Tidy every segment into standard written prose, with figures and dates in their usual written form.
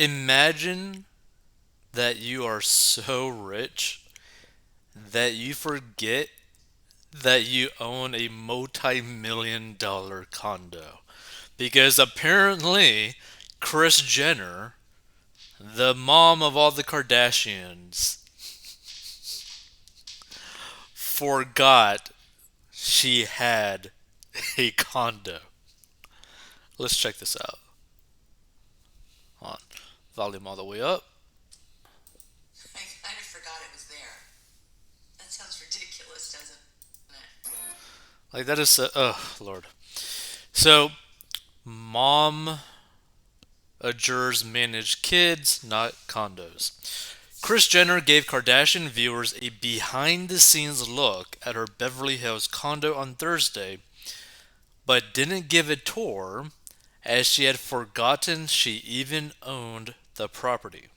Imagine that you are so rich that you forget that you own a multi-million dollar condo. Because apparently, Kris Jenner, the mom of all the Kardashians, forgot she had a condo. Let's check this out. Hold on. Volume all the way up. I kind of forgot it was there. That sounds ridiculous, doesn't it? Like that is oh lord. So mom adjures manage kids, not condos. Kris Jenner gave Kardashian viewers a behind the scenes look at her Beverly Hills condo on Thursday, but didn't give a tour as she had forgotten she even owned the property.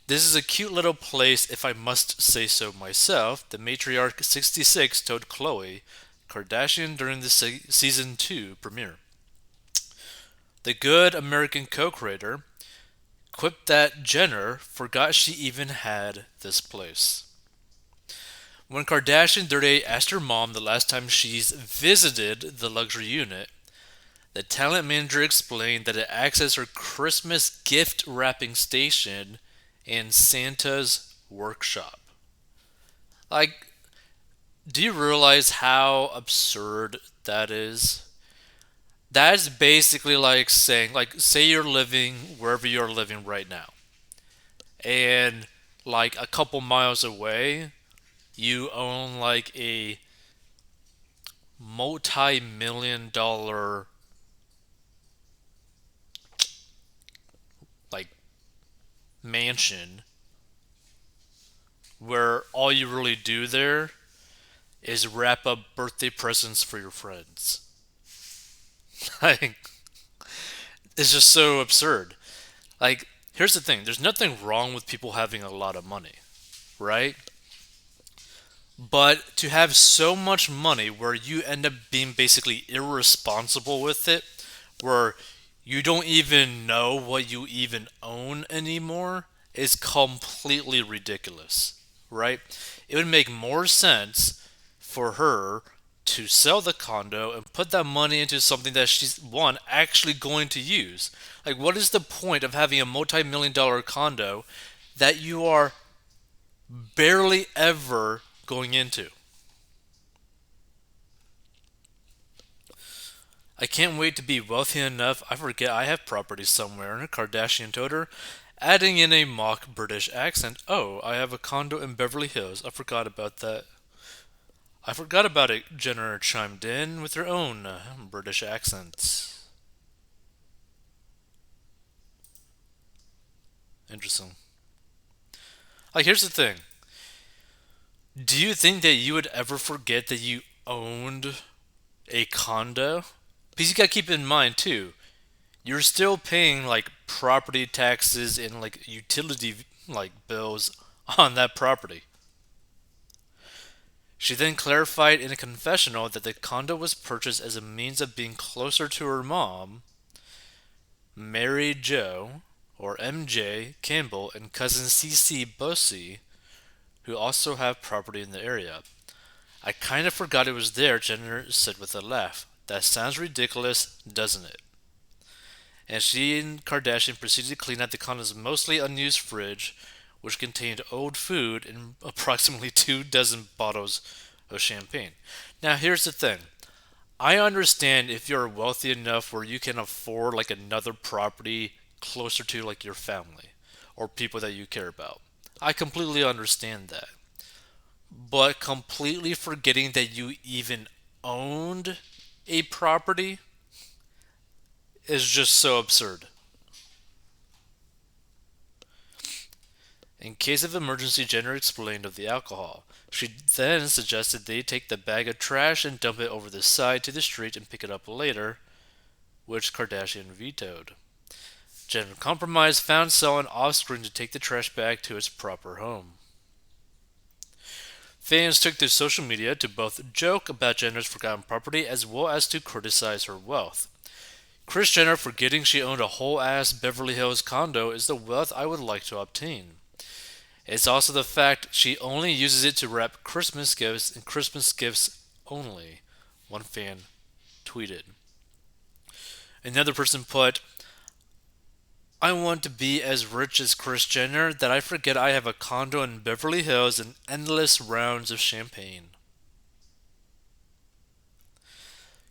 This is a cute little place, if I must say so myself, the matriarch 66 told Khloe Kardashian during the season 2 premiere. The Good American co creator quipped that Jenner forgot she even had this place. When Kardashian 38 asked her mom the last time she's visited the luxury unit, the talent manager explained that it acts as her Christmas gift wrapping station and Santa's workshop. Like, do you realize how absurd that is? That's basically like saying, like, say you're living wherever you're living right now, and like a couple miles away, you own like a multi-million dollar like mansion where all you really do there is wrap up birthday presents for your friends. Like, it's just so absurd. Like, here's the thing: there's nothing wrong with people having a lot of money, right? But to have so much money where you end up being basically irresponsible with it, where you don't even know what you even own anymore, is completely ridiculous, right? It would make more sense for her to sell the condo and put that money into something that she's, one, actually going to use. Like, what is the point of having a multi-million dollar condo that you are barely ever going into? I can't wait to be wealthy enough. I forget I have property somewhere. Kardashian told her, adding in a mock British accent. Oh, I have a condo in Beverly Hills. I forgot about that. I forgot about it, Jenner chimed in with her own British accent. Interesting. Like, here's the thing. Do you think that you would ever forget that you owned a condo? Because you gotta keep in mind, too, you're still paying like property taxes and like utility like bills on that property. She then clarified in a confessional that the condo was purchased as a means of being closer to her mom, Mary Jo, or MJ Campbell, and cousin CC Bussey, who also have property in the area. I kind of forgot it was there, Jenner said with a laugh. That sounds ridiculous, doesn't it? And she and Kardashian proceeded to clean out the condo's mostly unused fridge, which contained old food and approximately 2 dozen bottles of champagne. Now, here's the thing. I understand if you're wealthy enough where you can afford like another property closer to like your family or people that you care about. I completely understand that. But completely forgetting that you even owned a property is just so absurd. In case of emergency, Jenner explained of the alcohol. She then suggested they take the bag of trash and dump it over the side to the street and pick it up later, which Kardashian vetoed. Jenner compromised, found someone off screen to take the trash bag to its proper home. Fans took to social media to both joke about Jenner's forgotten property as well as to criticize her wealth. Kris Jenner forgetting she owned a whole ass Beverly Hills condo is the wealth I would like to obtain. It's also the fact she only uses it to wrap Christmas gifts and Christmas gifts only, one fan tweeted. Another person put, I want to be as rich as Kris Jenner that I forget I have a condo in Beverly Hills and endless rounds of champagne.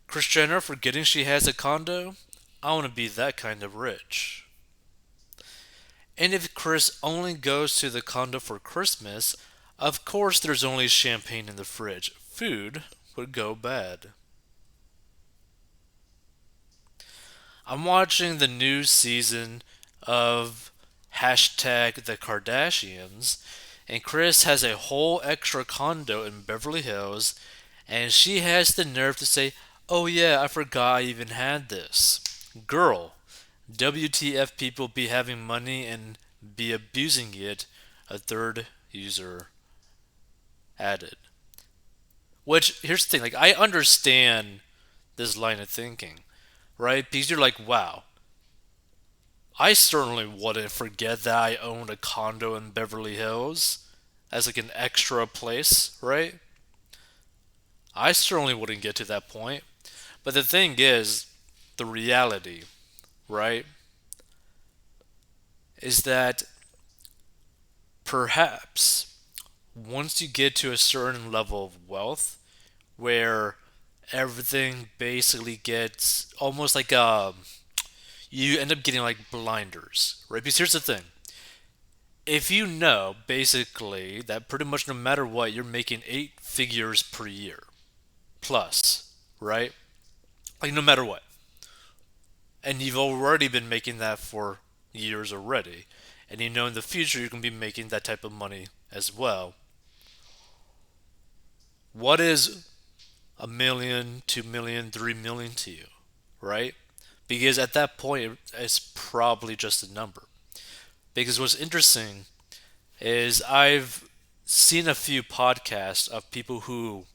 Kris Jenner forgetting she has a condo? I want to be that kind of rich. And if Kris only goes to the condo for Christmas, of course there's only champagne in the fridge. Food would go bad. I'm watching the new season of hashtag the Kardashians, and Kris has a whole extra condo in Beverly Hills, and she has the nerve to say, oh yeah, I forgot I even had this. Girl, WTF people be having money and be abusing it, a third user added. Which, here's the thing, like, I understand this line of thinking, right? Because you're like, wow, I certainly wouldn't forget that I owned a condo in Beverly Hills as like an extra place, right? I certainly wouldn't get to that point. But the thing is, the reality, right, is that perhaps once you get to a certain level of wealth where everything basically gets almost like you end up getting like blinders, right? Because here's the thing. If you know basically that pretty much no matter what you're making 8 figures per year plus, right? Like no matter what. And you've already been making that for years already. And you know in the future you're going to be making that type of money as well. What is a million, 2 million, 3 million to you, right? Because at that point it's probably just a number. Because what's interesting is I've seen a few podcasts of people who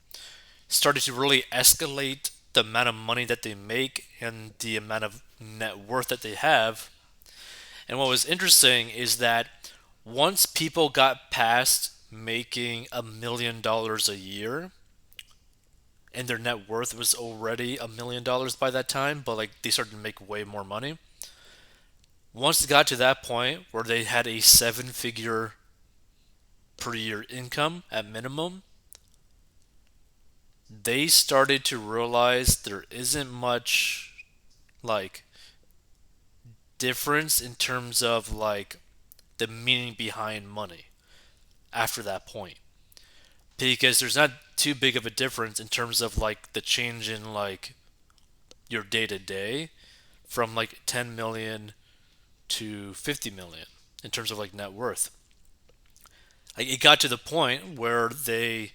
started to really escalate the amount of money that they make and the amount of net worth that they have. And what was interesting is that once people got past making $1 million a year, and their net worth was already $1 million by that time, but like they started to make way more money. Once they got to that point where they had a 7 figure per year income at minimum, they started to realize there isn't much like difference in terms of like the meaning behind money after that point. Because there's not too big of a difference in terms of like the change in like your day to day from like 10 million to 50 million in terms of like net worth. Like it got to the point where they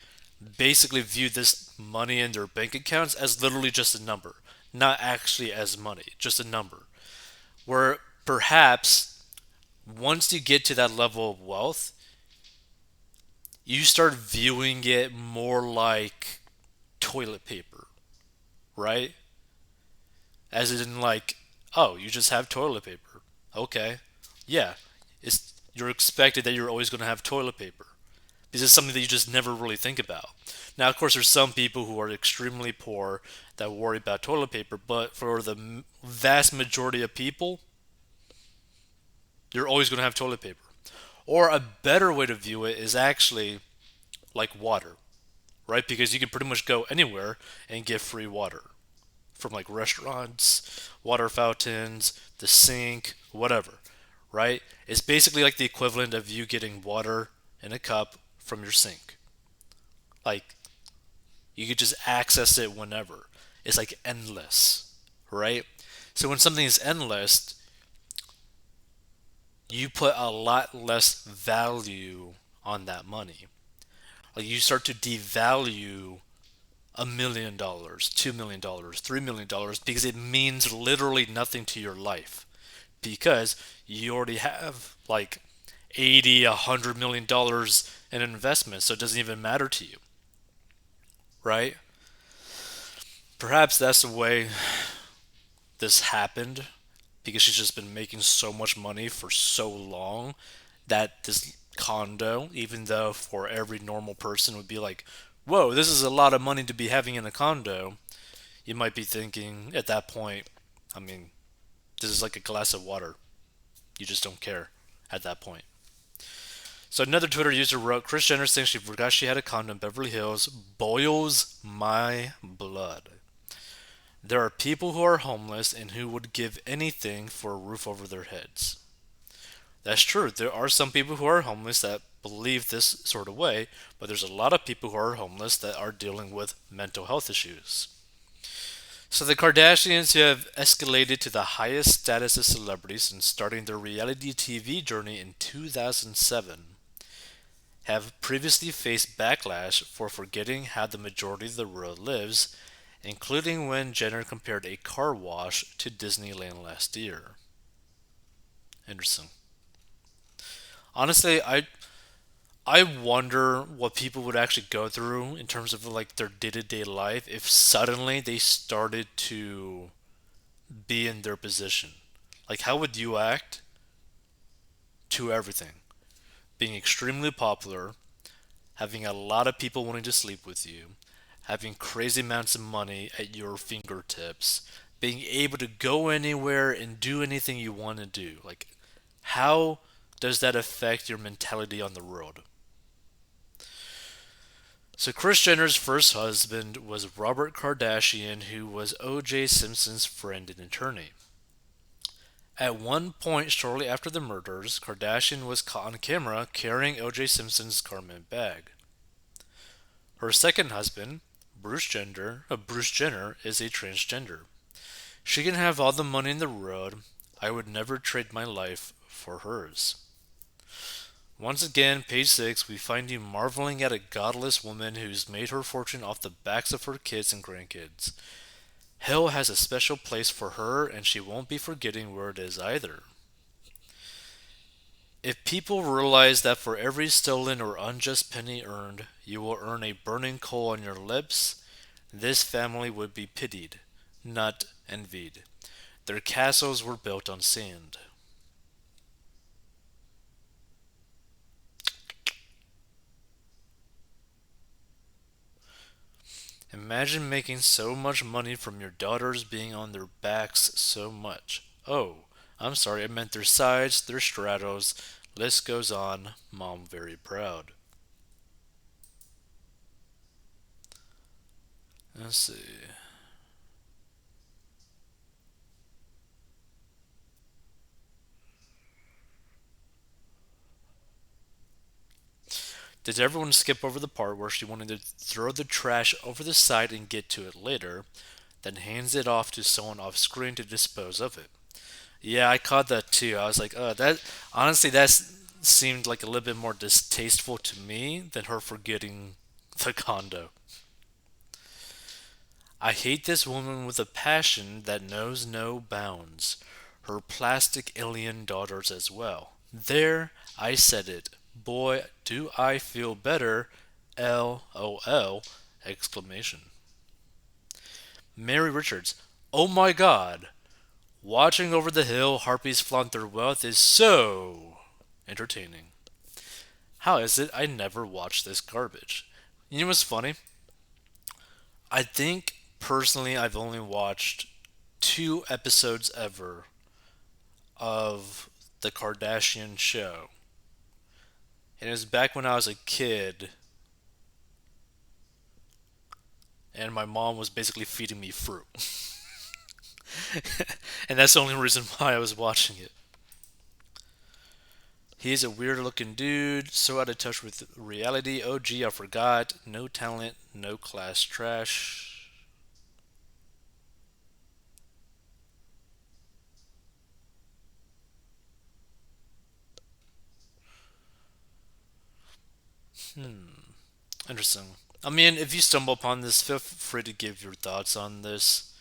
basically viewed this money in their bank accounts as literally just a number, not actually as money, just a number. Where perhaps once you get to that level of wealth, you start viewing it more like toilet paper, right? As in like, oh, you just have toilet paper. Okay. Yeah. You're expected that you're always going to have toilet paper. This is something that you just never really think about. Now, of course, there's some people who are extremely poor that worry about toilet paper, but for the vast majority of people, you're always going to have toilet paper. Or a better way to view it is actually like water, right? Because you can pretty much go anywhere and get free water from like restaurants, water fountains, the sink, whatever, right? It's basically like the equivalent of you getting water in a cup from your sink. Like you could just access it whenever. It's like endless, right? So when something is endless, you put a lot less value on that money. Like you start to devalue $1 million, $2 million, $3 million because it means literally nothing to your life because you already have like 80, $100 million in investments, so it doesn't even matter to you, right? Perhaps that's the way this happened because she's just been making so much money for so long that this condo, even though for every normal person would be like, whoa, this is a lot of money to be having in a condo, you might be thinking at that point, I mean, this is like a glass of water. You just don't care at that point. So another Twitter user wrote, Kris Jenner thinks she forgot she had a condo in Beverly Hills. Boils my blood. There are people who are homeless and who would give anything for a roof over their heads. That's true. There are some people who are homeless that believe this sort of way, but there's a lot of people who are homeless that are dealing with mental health issues. So the Kardashians, who have escalated to the highest status of celebrities since starting their reality TV journey in 2007, have previously faced backlash for forgetting how the majority of the world lives, including when Jenner compared a car wash to Disneyland last year. Interesting. Honestly, I wonder what people would actually go through in terms of like their day-to-day life if suddenly they started to be in their position. Like how would you act to everything? Being extremely popular, having a lot of people wanting to sleep with you, having crazy amounts of money at your fingertips, being able to go anywhere and do anything you want to do. Like how does that affect your mentality on the road? So Kris Jenner's first husband was Robert Kardashian, who was O.J. Simpson's friend and attorney. At one point shortly after the murders, Kardashian was caught on camera carrying O.J. Simpson's garment bag. Her second husband, Bruce Jenner, is a transgender. She can have all the money in the world. I would never trade my life for hers. Once again, page 6, we find you marveling at a godless woman who's made her fortune off the backs of her kids and grandkids. Hell has a special place for her, and she won't be forgetting where it is either. If people realize that for every stolen or unjust penny earned, you will earn a burning coal on your lips, this family would be pitied, not envied. Their castles were built on sand. Imagine making so much money from your daughters being on their backs so much. Oh, I'm sorry, I meant their sides, their stratos. List goes on. Mom very proud. Let's see. Did everyone skip over the part where she wanted to throw the trash over the side and get to it later, then hands it off to someone off screen to dispose of it? Yeah, I caught that too. I was like, that honestly, that seemed like a little bit more distasteful to me than her forgetting the condo. I hate this woman with a passion that knows no bounds. Her plastic alien daughters as well. There, I said it. Boy, do I feel better. LOL! Exclamation. Mary Richards. Oh my god. Watching over the hill harpies flaunt their wealth is so entertaining. How is it I never watched this garbage? You know what's funny? I think personally I've only watched two episodes ever of the Kardashian show. And it was back when I was a kid and my mom was basically feeding me fruit. And that's the only reason why I was watching it. He's a weird looking dude, so out of touch with reality. Oh gee, I forgot. No talent, no class, trash. Interesting. I mean, if you stumble upon this, feel free to give your thoughts on this.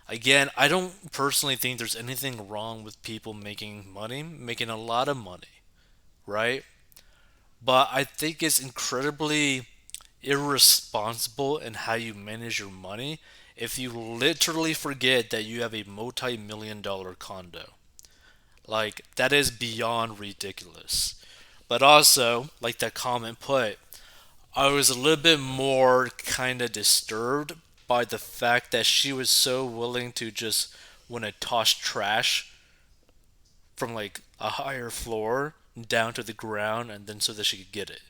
Again, I don't personally think there's anything wrong with people making money, making a lot of money, right? But I think it's incredibly irresponsible in how you manage your money if you literally forget that you have a multi-million dollar condo. Like, that is beyond ridiculous. But also, like that comment put, I was a little bit more kind of disturbed by the fact that she was so willing to just want to toss trash from like a higher floor down to the ground and then so that she could get it.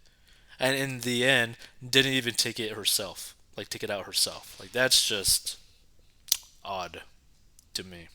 And in the end, didn't even take it herself. Like, take it out herself. Like, that's just odd to me.